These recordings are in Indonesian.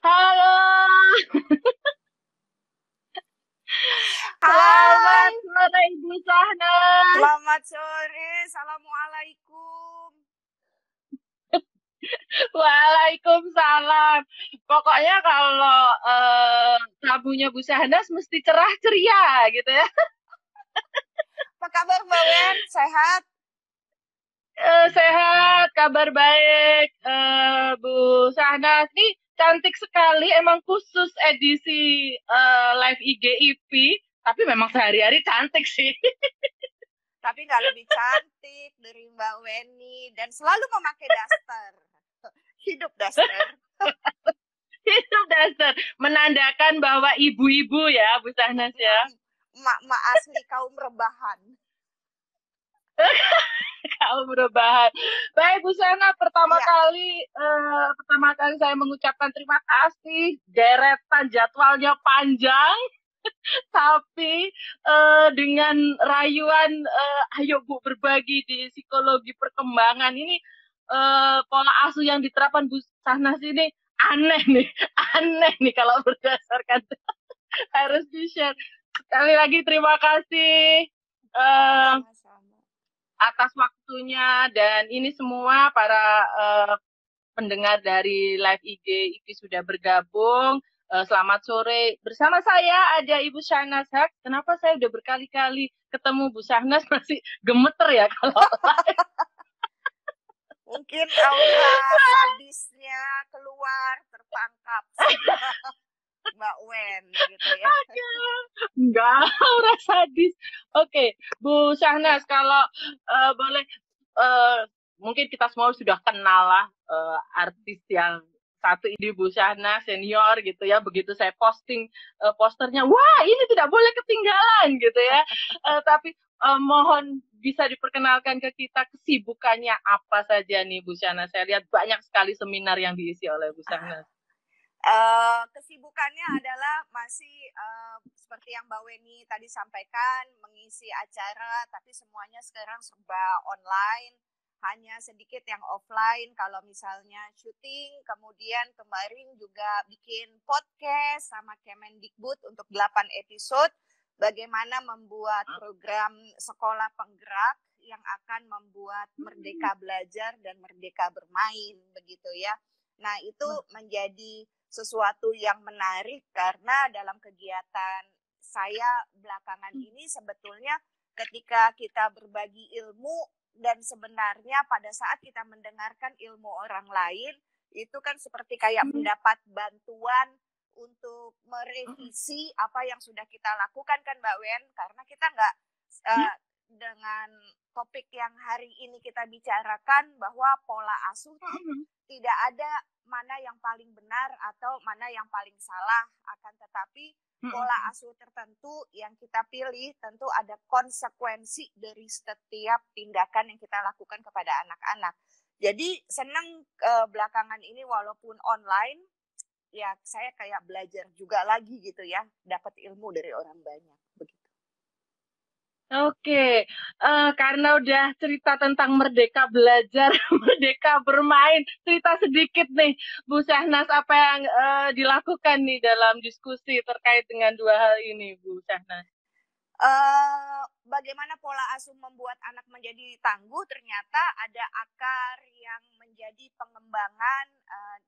Halo, Hai, selamat sore Ibu Sahna. selamat sore. Assalamualaikum. Waalaikumsalam. Pokoknya kalau tamunya Bu Sahnas mesti cerah ceria gitu ya. Apa kabar Mbak Wen? Sehat? Sehat, kabar baik. Bu Sahnas nih cantik sekali. Emang khusus edisi live IG IP, tapi memang sehari-hari cantik sih. Tapi nggak lebih cantik dari Mbak Weni dan selalu memakai daster. Hidup daster. Itu dasar menandakan bahwa ibu-ibu ya Bu Sahnas ya. Mak asli kaum rebahan. Kaum rebahan. Baik Bu Sana, Iya. pertama kali saya mengucapkan terima kasih. Deretan jadwalnya panjang, tapi dengan rayuan ayo Bu berbagi di psikologi perkembangan ini, pola asuh yang diterapkan Bu Sahnas ini aneh nih, aneh nih kalau berdasarkan harus di-share. Sekali lagi terima kasih Sama-sama. atas waktunya, dan ini semua para pendengar dari live IG IP sudah bergabung. Selamat sore. Bersama saya ada Ibu Syahnas Haq. Kenapa saya udah berkali-kali ketemu Bu Syahnas masih gemeter ya kalau Mungkin aura sadisnya keluar tertangkap sama Mbak Wen gitu ya. enggak aura sadis. Oke, Bu Syahnas, Iya. kalau boleh, uh, mungkin kita semua sudah kenal lah artis yang satu ini, Bu Syahnas senior gitu ya. Begitu saya posting posternya, wah ini tidak boleh ketinggalan gitu ya. Tapi mohon bisa diperkenalkan ke kita kesibukannya apa saja nih Bu Syahnas. Saya lihat banyak sekali seminar yang diisi oleh Bu Syahnas. Kesibukannya adalah masih seperti yang Mbak Weni tadi sampaikan, mengisi acara, tapi semuanya sekarang serba online, hanya sedikit yang offline. Kalau misalnya syuting, kemudian kemarin juga bikin podcast sama Kemendikbud untuk 8 episode, bagaimana membuat program sekolah penggerak yang akan membuat merdeka belajar dan merdeka bermain, begitu ya. Nah, itu menjadi sesuatu yang menarik karena dalam kegiatan saya belakangan ini sebetulnya ketika kita berbagi ilmu dan sebenarnya pada saat kita mendengarkan ilmu orang lain itu kan seperti kayak mendapat bantuan untuk merevisi apa yang sudah kita lakukan kan Mbak Wen, karena kita nggak dengan topik yang hari ini kita bicarakan bahwa pola asuh tidak ada mana yang paling benar atau mana yang paling salah, akan tetapi pola asuh tertentu yang kita pilih tentu ada konsekuensi dari setiap tindakan yang kita lakukan kepada anak-anak. Jadi senang belakangan ini walaupun online, ya saya kayak belajar juga lagi gitu ya, dapat ilmu dari orang banyak. Begitu. Oke, karena udah cerita tentang merdeka belajar, merdeka bermain, cerita sedikit nih, Bu Syahnas, apa yang dilakukan nih dalam diskusi terkait dengan dua hal ini, Bu Syahnas? Bagaimana pola asuh membuat anak menjadi tangguh, ternyata ada akar yang menjadi pengembangan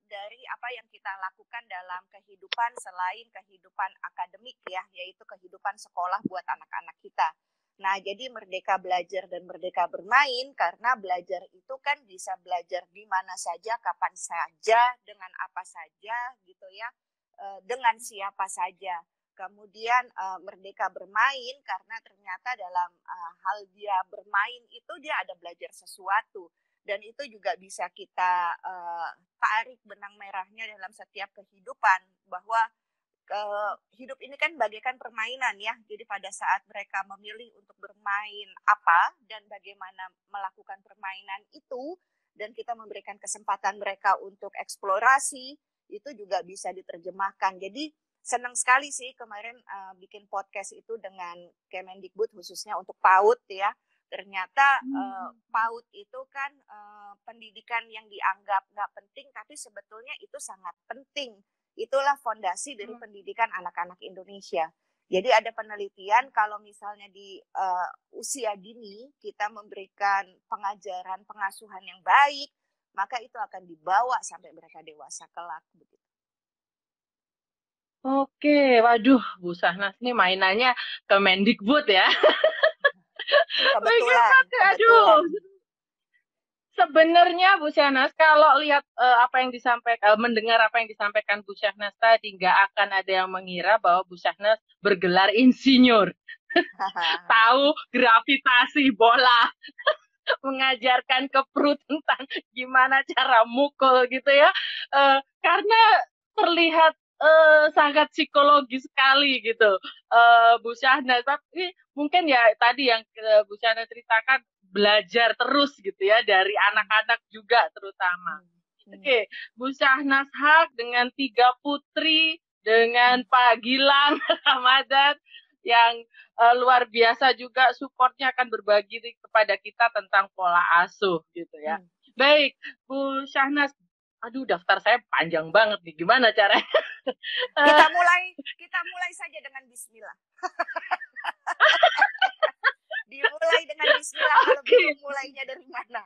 dari apa yang kita lakukan dalam kehidupan selain kehidupan akademik ya, yaitu kehidupan sekolah buat anak-anak kita. Nah, jadi merdeka belajar dan merdeka bermain, karena belajar itu kan bisa belajar di mana saja, kapan saja, dengan apa saja gitu ya, dengan siapa saja. Kemudian merdeka bermain karena ternyata dalam hal dia bermain itu dia ada belajar sesuatu, dan itu juga bisa kita tarik benang merahnya dalam setiap kehidupan bahwa hidup ini kan bagaikan permainan ya. Jadi pada saat mereka memilih untuk bermain apa dan bagaimana melakukan permainan itu, dan kita memberikan kesempatan mereka untuk eksplorasi, itu juga bisa diterjemahkan. Jadi senang sekali sih kemarin bikin podcast itu dengan Kemendikbud khususnya untuk PAUD ya. Ternyata PAUD itu kan pendidikan yang dianggap nggak penting, tapi sebetulnya itu sangat penting. Itulah fondasi dari pendidikan anak-anak Indonesia. Jadi ada penelitian kalau misalnya di usia dini kita memberikan pengajaran, pengasuhan yang baik, maka itu akan dibawa sampai mereka dewasa kelak. Begitu. Oke, waduh, Bu Sahnas ini mainannya ke Mendikbud ya. Kebetulan. Aduh. Sebenarnya Bu Syahnas, kalau lihat apa yang disampaikan, mendengar apa yang disampaikan Bu Syahnas tadi, nggak akan ada yang mengira bahwa Bu Syahnas bergelar insinyur. Tahu gravitasi bola, mengajarkan ke perut tentang gimana cara mukul gitu ya. Karena terlihat sangat psikologis sekali gitu, Bu Syahnas. Tapi mungkin ya tadi yang Bu Syahnas ceritakan, belajar terus gitu ya dari anak-anak juga terutama. Oke, Bu Syahnas Haq dengan 3 putri, dengan Pak Gilang Ramadan yang luar biasa juga supportnya akan berbagi kepada kita tentang pola asuh gitu ya. Baik, Bu Syahnas, aduh daftar saya panjang banget nih, gimana caranya? Kita mulai saja dengan bismillah. Dimulai dengan bismillah, kalau bingung mulainya dari mana.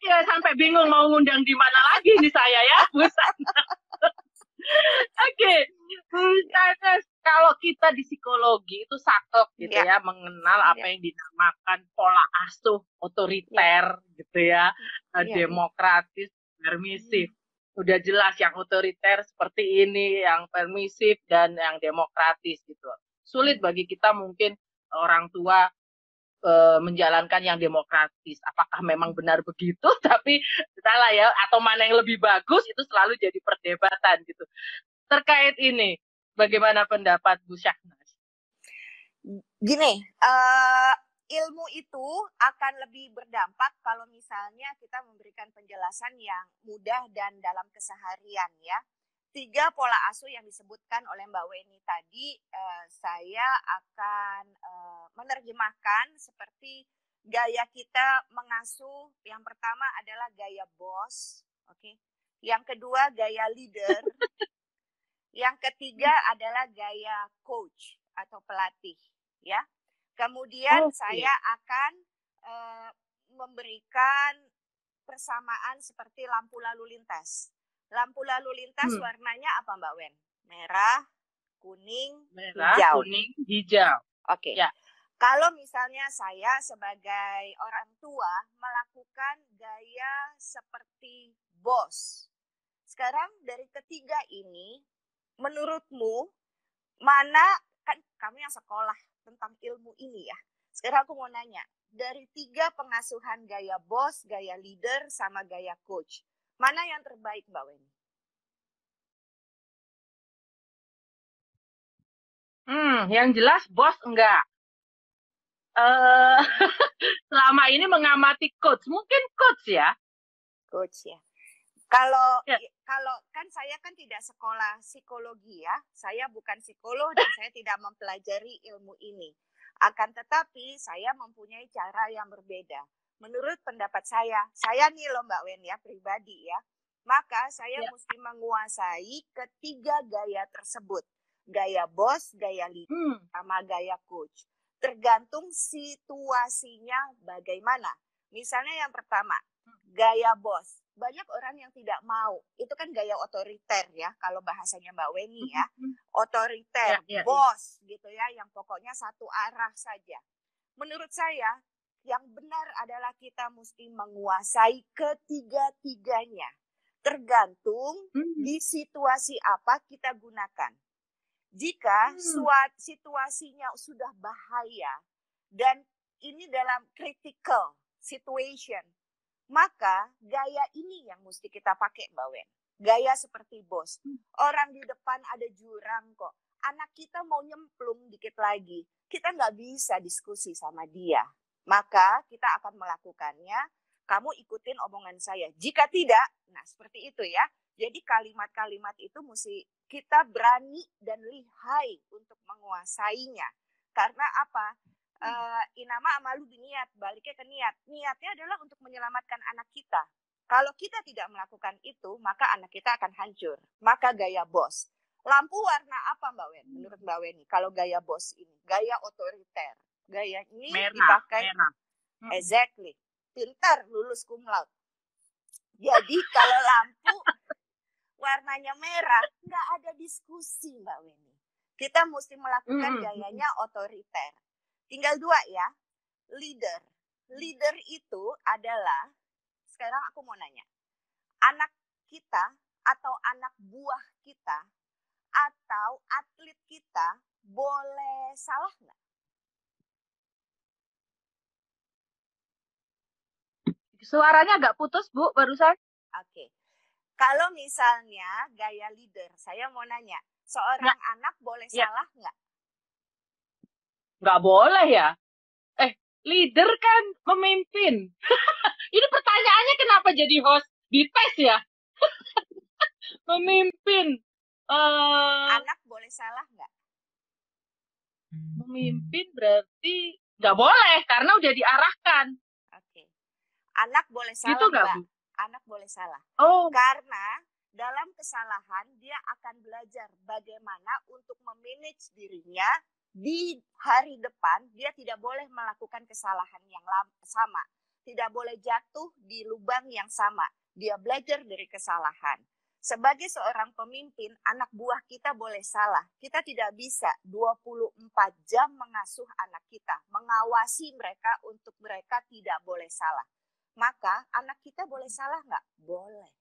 Ya, sampai bingung mau ngundang di mana lagi nih saya ya, Bu Syahnas. Oke, Bu Syahnas, kalau kita di psikologi itu saklek gitu ya, mengenal apa yang dinamakan pola asuh otoriter gitu ya, demokratis, permisif. Udah jelas yang otoriter seperti ini, yang permisif dan yang demokratis gitu. Sulit bagi kita mungkin orang tua menjalankan yang demokratis. Apakah memang benar begitu? Tapi salah ya, atau mana yang lebih bagus itu selalu jadi perdebatan gitu. Terkait ini, bagaimana pendapat Bu Syahnas? Gini, ilmu itu akan lebih berdampak kalau misalnya kita memberikan penjelasan yang mudah dan dalam keseharian ya. 3 pola asuh yang disebutkan oleh Mbak Weni tadi, saya akan menerjemahkan seperti gaya kita mengasuh. Yang pertama adalah gaya bos, oke. Yang kedua gaya leader. Yang ketiga adalah gaya coach atau pelatih, ya. Kemudian saya akan memberikan persamaan seperti lampu lalu lintas. Lampu lalu lintas warnanya apa Mbak Wen? Merah, kuning, hijau. Kuning, hijau. Oke. Ya. Kalau misalnya saya sebagai orang tua melakukan gaya seperti bos. Sekarang dari ketiga ini, menurutmu mana, kan kami yang sekolah tentang ilmu ini ya. Sekarang aku mau nanya, dari 3 pengasuhan gaya bos, gaya leader, sama gaya coach, mana yang terbaik Mbak Weni? Yang jelas bos enggak. Selama ini mengamati coach, mungkin coach ya. Coach ya. Kalau kan saya kan tidak sekolah psikologi ya, saya bukan psikolog dan saya tidak mempelajari ilmu ini. Akan tetapi saya mempunyai cara yang berbeda. Menurut pendapat saya nih loh Mbak Wen ya, pribadi ya, maka saya mesti menguasai ketiga gaya tersebut. Gaya bos, gaya leader, sama gaya coach. Tergantung situasinya bagaimana. Misalnya yang pertama, gaya bos. Banyak orang yang tidak mau. Itu kan gaya otoriter ya, kalau bahasanya Mbak Weni ya. Otoriter, bos gitu ya, yang pokoknya satu arah saja. Menurut saya, yang benar adalah kita mesti menguasai ketiga-tiganya. Tergantung di situasi apa kita gunakan. Jika situasinya sudah bahaya dan ini dalam critical situation, maka gaya ini yang mesti kita pakai Mbak Wen. Gaya seperti bos. Orang di depan ada jurang kok. Anak kita mau nyemplung dikit lagi. Kita nggak bisa diskusi sama dia. Maka kita akan melakukannya. Kamu ikutin omongan saya. Jika tidak, nah seperti itu ya. Jadi kalimat-kalimat itu mesti kita berani dan lihai untuk menguasainya. Karena apa? Inama amalu biniat, baliknya ke niat. Niatnya adalah untuk menyelamatkan anak kita. Kalau kita tidak melakukan itu, maka anak kita akan hancur. Maka gaya bos. Lampu warna apa Mbak Wen? Menurut Mbak Weni, kalau gaya bos ini, gaya otoriter, gaya ini Merah, dipakai merah. exactly. Pintar, lulus cum laude. Jadi kalau lampu warnanya merah, nggak ada diskusi Mbak Weni. Kita mesti melakukan gayanya otoriter. Tinggal dua ya, leader. Leader itu adalah, sekarang aku mau nanya, anak kita atau anak buah kita atau atlet kita boleh salah nggak? Suaranya agak putus, Bu, barusan. Oke. Kalau misalnya gaya leader, saya mau nanya, seorang anak boleh salah nggak? Nggak boleh ya? Leader kan memimpin. Ini pertanyaannya kenapa jadi host di tes ya? Memimpin. Anak boleh salah nggak? Memimpin berarti nggak boleh karena udah diarahkan. Oke. Anak boleh salah Gitu nggak, nggak? Bu? Anak boleh salah. Oh, Karena dalam kesalahan dia akan belajar bagaimana untuk memanage dirinya di hari depan. Dia tidak boleh melakukan kesalahan yang sama. Tidak boleh jatuh di lubang yang sama. Dia belajar dari kesalahan. Sebagai seorang pemimpin, anak buah kita boleh salah. Kita tidak bisa 24 jam mengasuh anak kita, mengawasi mereka untuk mereka tidak boleh salah. Maka anak kita boleh salah nggak? Boleh.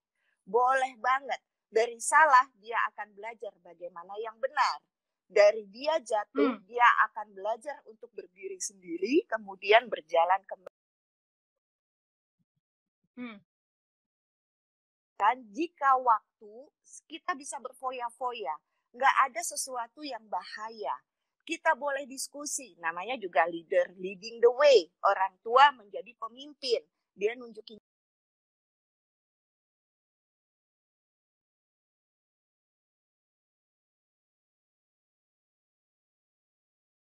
Boleh banget. Dari salah dia akan belajar bagaimana yang benar. Dari dia jatuh, dia akan belajar untuk berdiri sendiri, kemudian berjalan kembali. Dan jika waktu kita bisa berfoya-foya, nggak ada sesuatu yang bahaya. Kita boleh diskusi, namanya juga leader, leading the way. Orang tua menjadi pemimpin, dia nunjukin.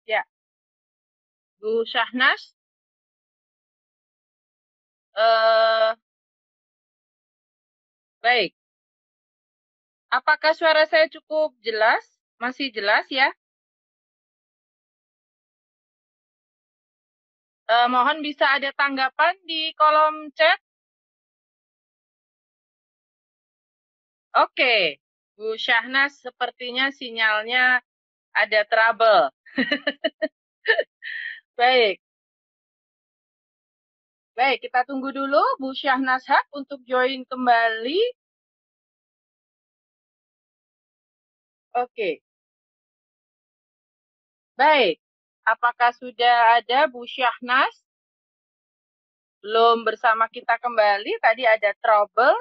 Ya. Bu Syahnas. Baik. Apakah suara saya cukup jelas? Masih jelas ya? Mohon bisa ada tanggapan di kolom chat. Oke, Bu Syahnas sepertinya sinyalnya ada trouble. Baik. Baik, kita tunggu dulu Bu Syahnas Haq untuk join kembali. Oke. Baik, apakah sudah ada Bu Syahnas? Belum bersama kita kembali, tadi ada trouble.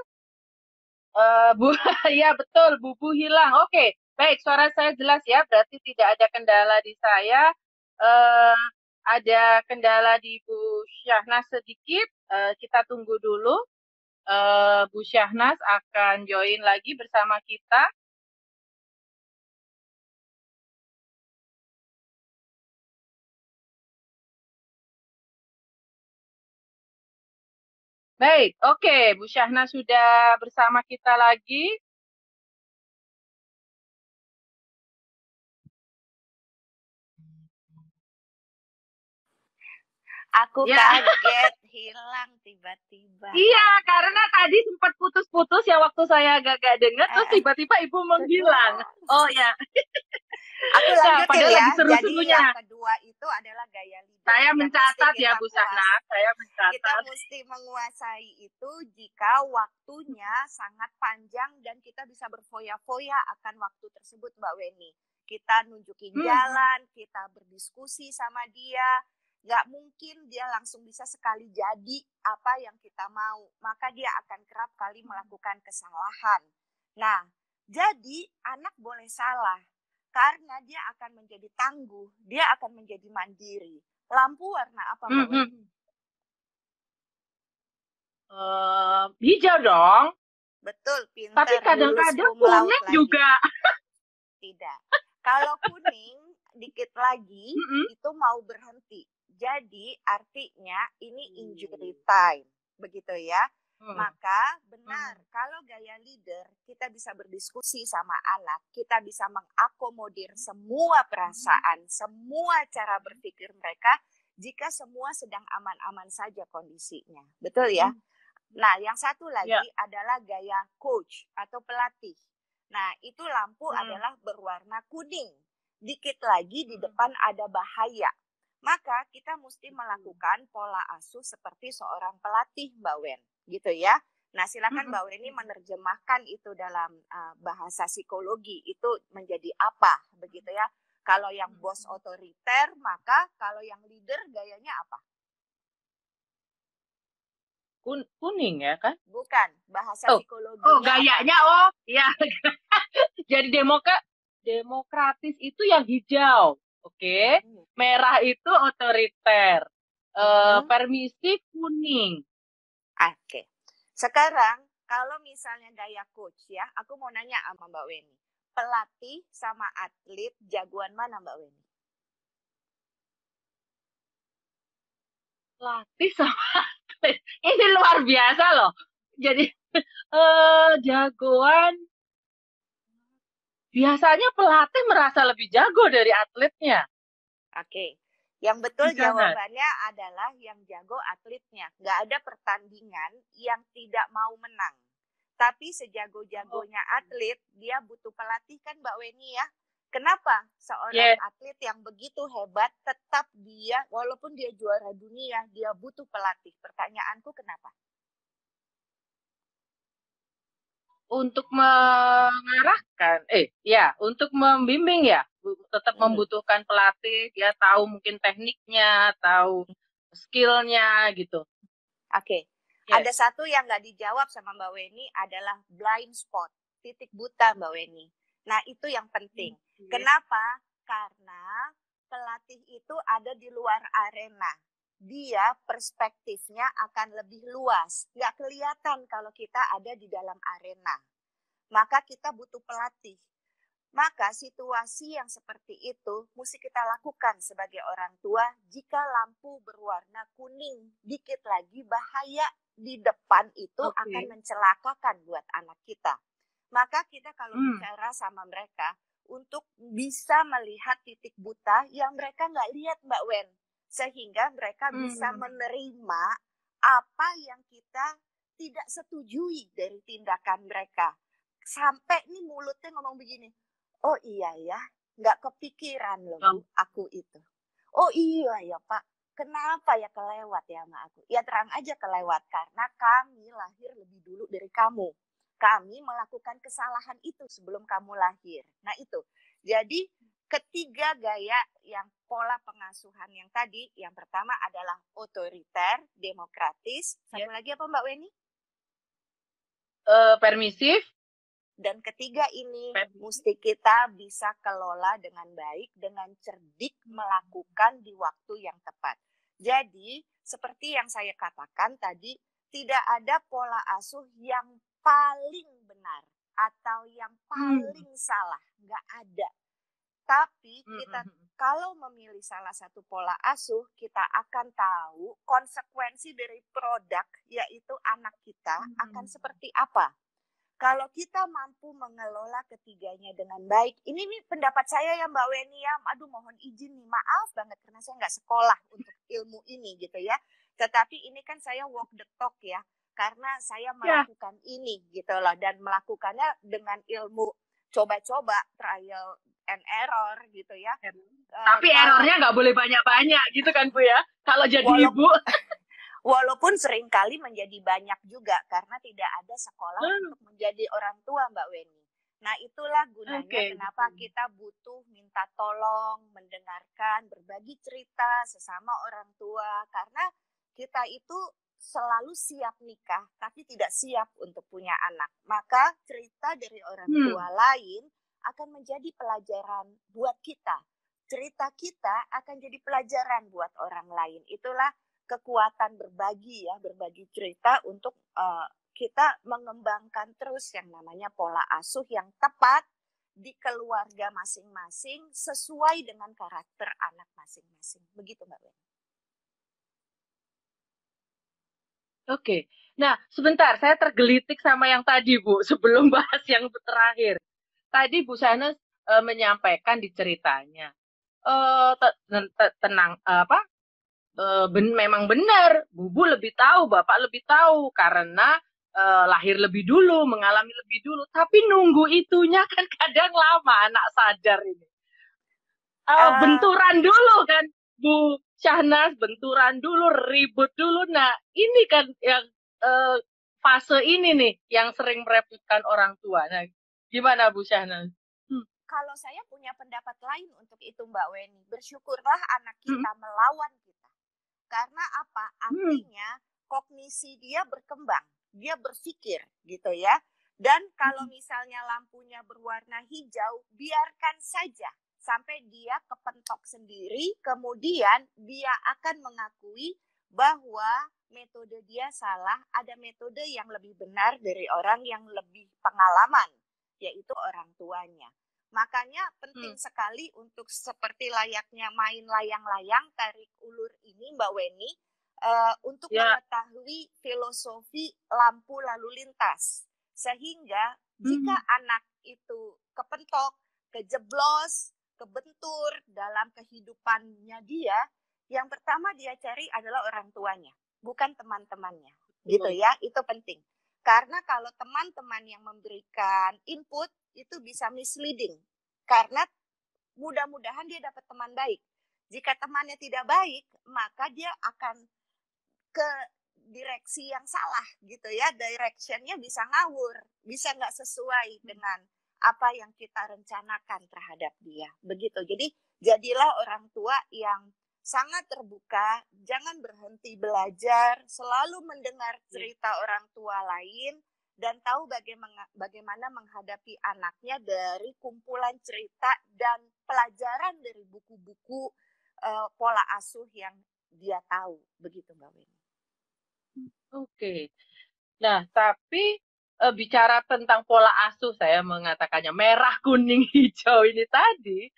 Bu, ya betul, Bubu hilang. Oke, baik, suara saya jelas ya, berarti tidak ada kendala di saya. Ada kendala di Bu Syahnas sedikit, kita tunggu dulu. Bu Syahnas akan join lagi bersama kita. Baik, oke, Bu Syahnas sudah bersama kita lagi. Aku kaget, hilang tiba-tiba. Iya, karena tadi sempat putus-putus ya waktu saya agak dengar, terus tiba-tiba Ibu menghilang. Oh ya. Aku lanjutin ya. Jadi yang kedua itu adalah gaya leader. Saya mencatat ya Bu Syahnas, saya mencatat. Kita mesti menguasai itu jika waktunya sangat panjang dan kita bisa berfoya-foya akan waktu tersebut Mbak Weni. Kita nunjukin jalan, kita berdiskusi sama dia. Gak mungkin dia langsung bisa sekali jadi apa yang kita mau. Maka dia akan kerap kali melakukan kesalahan. Nah, jadi anak boleh salah. Karena dia akan menjadi tangguh. Dia akan menjadi mandiri. Lampu warna apa Mbak Weni? Hijau dong. Betul, pintar. Tapi kadang-kadang kuning juga. Tidak. Kalau kuning dikit lagi itu mau berhenti. Jadi artinya ini injury time. Begitu ya. Maka benar, kalau gaya leader, kita bisa berdiskusi sama anak, kita bisa mengakomodir semua perasaan, semua cara berpikir mereka, jika semua sedang aman-aman saja kondisinya. Betul ya? Nah, yang satu lagi adalah gaya coach atau pelatih. Nah, itu lampu adalah berwarna kuning. Dikit lagi di depan ada bahaya. Maka kita mesti melakukan pola asuh seperti seorang pelatih, Mbak Wen, gitu ya. Nah, silakan Mbak Wen ini menerjemahkan itu dalam bahasa psikologi, itu menjadi apa, begitu ya. Kalau yang bos otoriter, maka kalau yang leader gayanya apa? Kuning ya kan? Bukan, bahasa psikologinya. Oh, gayanya ya. Jadi demokratis itu yang hijau. Oke. Merah itu otoriter. Permisif kuning. Oke. Sekarang kalau misalnya gaya coach ya, aku mau nanya sama Mbak Weni. Pelatih sama atlet jagoan mana Mbak Weni? Pelatih sama atlet. Ini luar biasa loh. Jadi jagoan biasanya pelatih merasa lebih jago dari atletnya. Oke. Yang betul jawabannya adalah yang jago atletnya. Nggak ada pertandingan yang tidak mau menang. Tapi sejago-jagonya atlet, dia butuh pelatih kan Mbak Weni ya. Kenapa seorang atlet yang begitu hebat tetap dia, walaupun dia juara dunia, dia butuh pelatih? Pertanyaanku kenapa? Untuk mengarahkan, untuk membimbing ya, tetap membutuhkan pelatih, dia tahu mungkin tekniknya, tahu skillnya gitu. Oke. Ada satu yang nggak dijawab sama Mbak Weni adalah blind spot, titik buta Mbak Weni. Nah itu yang penting. Kenapa? Karena pelatih itu ada di luar arena. Dia perspektifnya akan lebih luas. Nggak kelihatan kalau kita ada di dalam arena. Maka kita butuh pelatih. Maka situasi yang seperti itu mesti kita lakukan sebagai orang tua. Jika lampu berwarna kuning, dikit lagi bahaya di depan itu akan mencelakakan buat anak kita. Maka kita kalau bicara sama mereka, untuk bisa melihat titik buta yang mereka nggak lihat Mbak Wen. Sehingga mereka bisa menerima apa yang kita tidak setujui dari tindakan mereka. Sampai nih mulutnya ngomong begini, oh iya ya, nggak kepikiran loh Bu, aku itu. Oh iya ya Pak, kenapa ya kelewat ya sama aku? Ya terang aja kelewat, karena kami lahir lebih dulu dari kamu. Kami melakukan kesalahan itu sebelum kamu lahir. Nah itu, jadi ketiga gaya yang pola pengasuhan yang tadi, yang pertama adalah otoriter, demokratis. Satu lagi apa Mbak Weni? Permisif. Dan ketiga ini mesti kita bisa kelola dengan baik, dengan cerdik melakukan di waktu yang tepat. Jadi seperti yang saya katakan tadi, tidak ada pola asuh yang paling benar atau yang paling salah, nggak ada. Tapi kita kalau memilih salah satu pola asuh, kita akan tahu konsekuensi dari produk, yaitu anak kita akan seperti apa. Kalau kita mampu mengelola ketiganya dengan baik, ini nih pendapat saya ya Mbak Weni ya, aduh mohon izin nih, maaf banget karena saya nggak sekolah untuk ilmu ini gitu ya. Tetapi ini kan saya walk the talk ya, karena saya melakukan ini gitu loh, dan melakukannya dengan ilmu coba-coba, trial and error gitu ya. Tapi errornya nggak boleh banyak-banyak gitu kan Bu ya, kalau jadi ibu. Walaupun seringkali menjadi banyak juga karena tidak ada sekolah untuk menjadi orang tua Mbak Weni. Nah itulah gunanya kenapa kita butuh minta tolong, mendengarkan, berbagi cerita sesama orang tua. Karena kita itu selalu siap nikah tapi tidak siap untuk punya anak. Maka cerita dari orang tua lain akan menjadi pelajaran buat kita. Cerita kita akan jadi pelajaran buat orang lain. Itulah kekuatan berbagi ya, berbagi cerita untuk kita mengembangkan terus yang namanya pola asuh yang tepat di keluarga masing-masing sesuai dengan karakter anak masing-masing. Begitu Mbak Ben. Oke, Nah, sebentar, saya tergelitik sama yang tadi, Bu, sebelum bahas yang terakhir. Tadi Bu Sanes menyampaikan di ceritanya, tenang, apa, memang benar, Bubu lebih tahu, Bapak lebih tahu, karena lahir lebih dulu, mengalami lebih dulu. Tapi nunggu itunya kan kadang lama, anak sadar ini. Eh, Benturan dulu kan, Bu Syahnas, benturan dulu, ribut dulu. Nah, ini kan yang eh, fase ini nih yang sering merepotkan orang tua. Nah, gimana Bu Syahnas? Hmm. kalau saya punya pendapat lain untuk itu Mbak Weni, bersyukurlah anak Hmm. kita melawan kita. Karena apa? Hmm. Artinya kognisi dia berkembang, dia berpikir gitu ya. Dan kalau misalnya lampunya berwarna hijau, biarkan saja sampai dia kepentok sendiri, kemudian dia akan mengakui bahwa metode dia salah, ada metode yang lebih benar dari orang yang lebih pengalaman, yaitu orang tuanya. Makanya penting sekali untuk seperti layaknya main layang-layang tarik ulur ini Mbak Weni, untuk mengetahui filosofi lampu lalu lintas. Sehingga jika anak itu kepentok, kejeblos, kebentur dalam kehidupannya dia, yang pertama dia cari adalah orang tuanya, bukan teman-temannya. Gitu ya, itu penting. Karena kalau teman-teman yang memberikan input itu bisa misleading. Karena mudah-mudahan dia dapat teman baik. Jika temannya tidak baik, maka dia akan ke direksi yang salah gitu ya. Directionnya bisa ngawur, bisa nggak sesuai dengan apa yang kita rencanakan terhadap dia. Begitu. Jadi jadilah orang tua yang sangat terbuka, jangan berhenti belajar, selalu mendengar cerita orang tua lain, dan tahu bagaimana menghadapi anaknya dari kumpulan cerita dan pelajaran dari buku-buku pola asuh yang dia tahu. Begitu Mbak Weni. Oke. Nah, tapi bicara tentang pola asuh, saya mengatakannya merah, kuning, hijau ini tadi,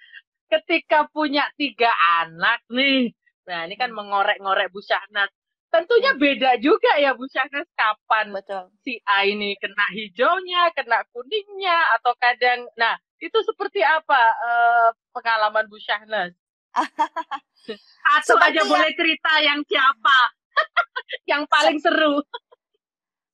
ketika punya 3 anak nih, nah ini kan mengorek-ngorek Bu Syahnas. Tentunya beda juga ya Bu Syahnas kapan Betul. si A ini kena hijaunya, kena kuningnya, atau kadang, nah itu seperti apa pengalaman Bu Syahnas? Satu aja boleh cerita yang siapa, yang paling seru.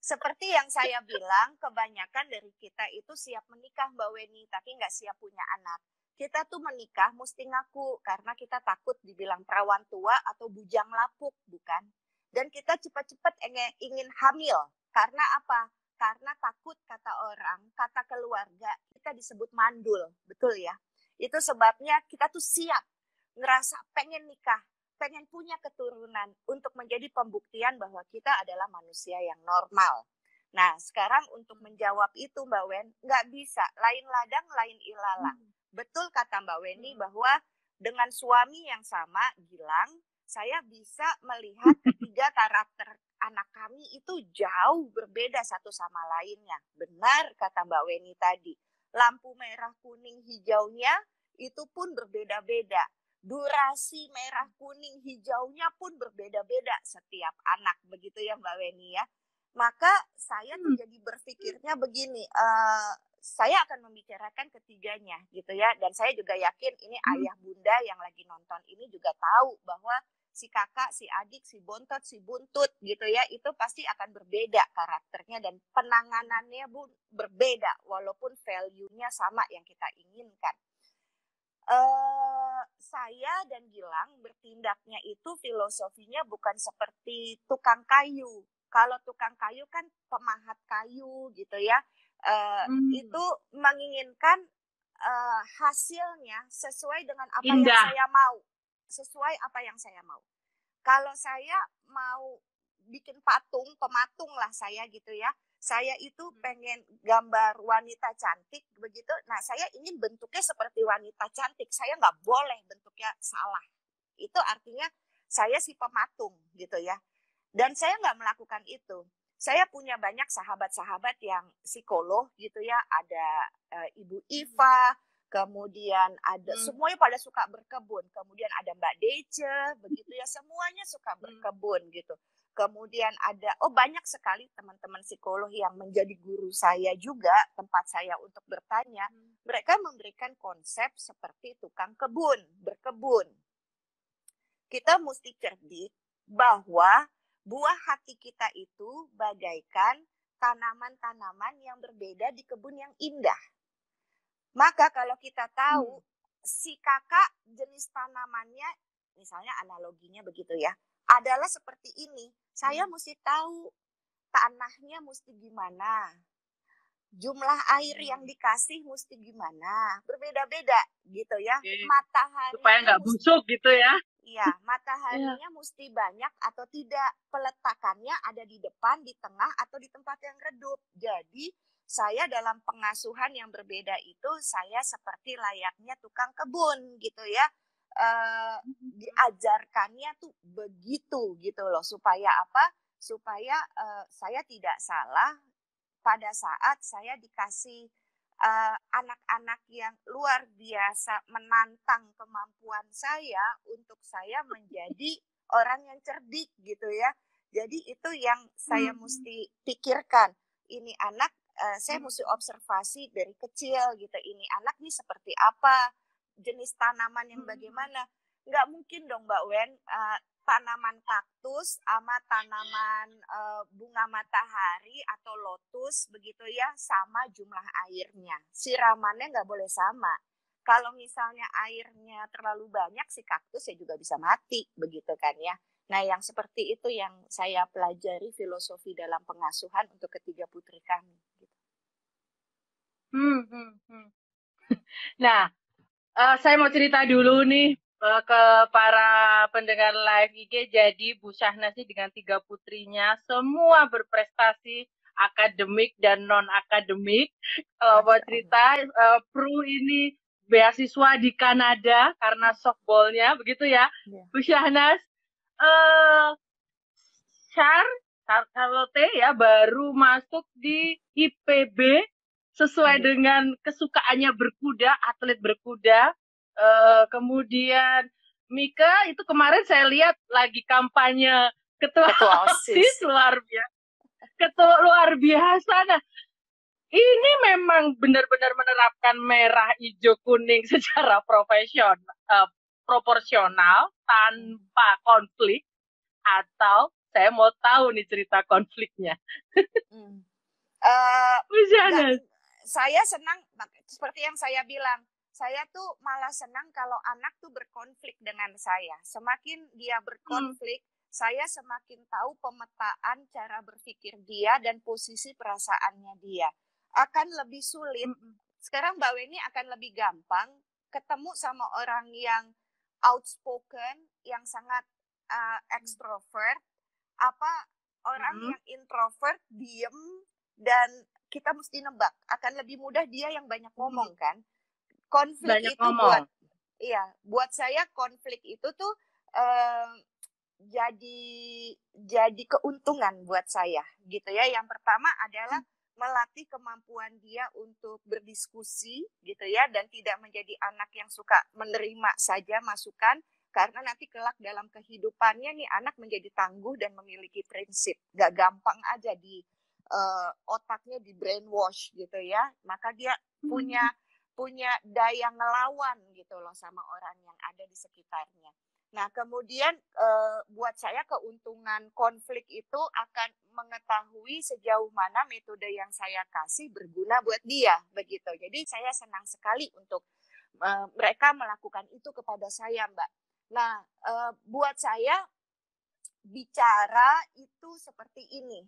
Seperti yang saya bilang, kebanyakan dari kita itu siap menikah Mbak Weni, tapi nggak siap punya anak. Kita tuh menikah mesti ngaku, karena kita takut dibilang perawan tua atau bujang lapuk, bukan? Dan kita cepat-cepat ingin hamil. Karena apa? Karena takut kata orang, kata keluarga, kita disebut mandul. Betul ya? Itu sebabnya kita tuh siap, ngerasa pengen nikah, pengen punya keturunan untuk menjadi pembuktian bahwa kita adalah manusia yang normal. Nah, sekarang untuk menjawab itu Mbak Wen, nggak bisa. Lain ladang, lain ilalang. Betul kata Mbak Weni bahwa dengan suami yang sama, Gilang, saya bisa melihat ketiga karakter anak kami itu jauh berbeda satu sama lainnya. Benar kata Mbak Weni tadi. Lampu merah, kuning, hijaunya itu pun berbeda-beda. Durasi merah, kuning, hijaunya pun berbeda-beda setiap anak. Begitu ya Mbak Weni ya. Maka saya tuh jadi berpikirnya begini, saya akan membicarakan ketiganya gitu ya. Dan saya juga yakin ini ayah bunda yang lagi nonton ini juga tahu bahwa si kakak, si adik, si bontot, si buntut gitu ya, itu pasti akan berbeda karakternya dan penanganannya pun berbeda walaupun value-nya sama yang kita inginkan. Saya dan Gilang bertindaknya itu filosofinya bukan seperti tukang kayu. Kalau tukang kayu kan pemahat kayu gitu ya, itu menginginkan hasilnya sesuai dengan apa yang saya mau, sesuai apa yang saya mau. Kalau saya mau bikin patung, pematung lah saya gitu ya. Saya itu pengen gambar wanita cantik begitu. Nah, saya ingin bentuknya seperti wanita cantik. Saya nggak boleh bentuknya salah. Itu artinya saya si pematung gitu ya. Dan saya nggak melakukan itu. Saya punya banyak sahabat-sahabat yang psikolog gitu ya. Ada Ibu Iva, kemudian ada semuanya pada suka berkebun. Kemudian ada Mbak Dece, begitu ya. Semuanya suka berkebun gitu. Kemudian ada, banyak sekali teman-teman psikolog yang menjadi guru saya juga, tempat saya untuk bertanya. Mereka memberikan konsep seperti tukang kebun, berkebun. Kita mesti cerdik bahwa buah hati kita itu bagaikan tanaman-tanaman yang berbeda di kebun yang indah. Maka kalau kita tahu si kakak jenis tanamannya, misalnya analoginya begitu ya, adalah seperti ini. Saya mesti tahu tanahnya mesti gimana, jumlah air yang dikasih mesti gimana, berbeda-beda gitu ya. Mataharinya supaya nggak busuk gitu ya. Iya, mataharinya mesti banyak atau tidak, peletakannya ada di depan, di tengah, atau di tempat yang redup. Jadi saya dalam pengasuhan yang berbeda itu, saya seperti layaknya tukang kebun gitu ya. Diajarkannya tuh begitu gitu loh, supaya apa? Supaya saya tidak salah pada saat saya dikasih anak-anak yang luar biasa menantang kemampuan saya untuk saya menjadi orang yang cerdik gitu ya. Jadi itu yang saya mesti pikirkan. Ini anak, saya mesti observasi dari kecil gitu. Ini anak nih seperti apa, jenis tanaman yang bagaimana. Nggak mungkin dong Mbak Wen, tanaman kaktus sama tanaman bunga matahari atau lotus begitu ya, sama jumlah airnya. Siramannya nggak boleh sama. Kalau misalnya airnya terlalu banyak, si kaktus ya juga bisa mati, begitu kan ya. Nah, yang seperti itu yang saya pelajari filosofi dalam pengasuhan untuk ketiga putri kami. Nah, saya mau cerita dulu nih ke para pendengar live IG. Jadi Bu Syahnas dengan 3 putrinya semua berprestasi akademik dan non akademik. Kalau mau cerita, Pru ini beasiswa di Kanada karena softballnya, begitu ya, Bu Syahnas. Charlotte ya baru masuk di IPB sesuai dengan kesukaannya berkuda, atlet berkuda. Kemudian Mika itu kemarin saya lihat lagi kampanye ketua OSIS luar biasa. Nah, ini memang benar-benar menerapkan merah, hijau, kuning secara proporsional tanpa konflik, atau saya mau tahu nih cerita konfliknya. Saya senang, seperti yang saya bilang, saya tuh malah senang kalau anak tuh berkonflik dengan saya. Semakin dia berkonflik, saya semakin tahu pemetaan cara berpikir dia dan posisi perasaannya dia. Akan lebih sulit. Sekarang Mbak Weni akan lebih gampang ketemu sama orang yang outspoken, yang sangat extrovert, apa orang yang introvert, diem, dan kita mesti nebak. Akan lebih mudah dia yang banyak ngomong kan. Konflik banyak itu ngomong. Buat saya konflik itu tuh jadi keuntungan buat saya gitu ya. Yang pertama adalah melatih kemampuan dia untuk berdiskusi gitu ya, dan tidak menjadi anak yang suka menerima saja masukan, karena nanti kelak dalam kehidupannya nih anak menjadi tangguh dan memiliki prinsip. Gak gampang aja di otaknya di brainwash gitu ya. Maka dia punya daya ngelawan gitu loh sama orang yang ada di sekitarnya. Nah, kemudian buat saya keuntungan konflik itu akan mengetahui sejauh mana metode yang saya kasih berguna buat dia, begitu. Jadi saya senang sekali untuk mereka melakukan itu kepada saya, Mbak. Nah, buat saya bicara itu seperti ini.